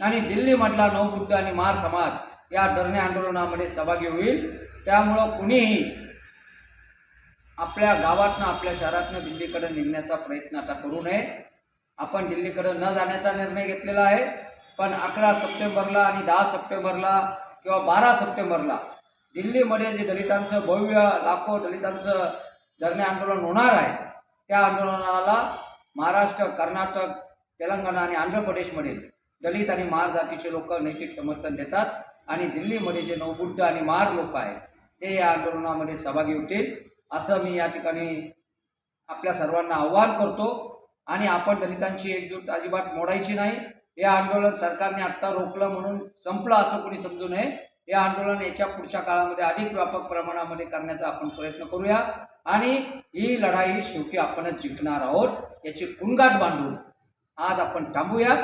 आणि दिल्लीमधला नवबुद्ध आणि महार समाज या धरणे आंदोलनामध्ये सहभागी होईल। त्यामुळं कुणीही आपल्या गावातनं आपल्या शहरातनं दिल्लीकडे निघण्याचा प्रयत्न आता करू नये। आपण दिल्लीकडे न जाण्याचा निर्णय घेतलेला आहे, पण 11 सप्टेंबरला आणि 10 सप्टेंबरला किंवा 12 सप्टेंबरला दिल्लीमध्ये जे दलितांचं भव्य लाखो दलितांचं धरणे आंदोलन होणार आहे, त्या आंदोलनाला महाराष्ट्र, कर्नाटक, तेलंगणा आणि आंध्र प्रदेशमध्ये दलित आणि महार जातीचे लोक नैतिक समर्थन देतात आणि दिल्लीमध्ये जे नवबुद्ध आणि महार लोक आहेत ते या आंदोलनामध्ये सहभागी होतील असं मी या ठिकाणी आपल्या सर्वांना आव्हान करतो। आणि आपण दलितांची एकजूट अजिबात मोडायची नाही। हे आंदोलन सरकारने आत्ता रोखलं म्हणून संपलं असं कोणी समजू नये। हे आंदोलन याच्या पुढच्या काळामध्ये अधिक व्यापक प्रमाणामध्ये करण्याचा आपण प्रयत्न करूया आणि ही लढाई शेवटी आपणच जिंकणार आहोत याची कुणगाठ बांधून आज आपण थांबूया।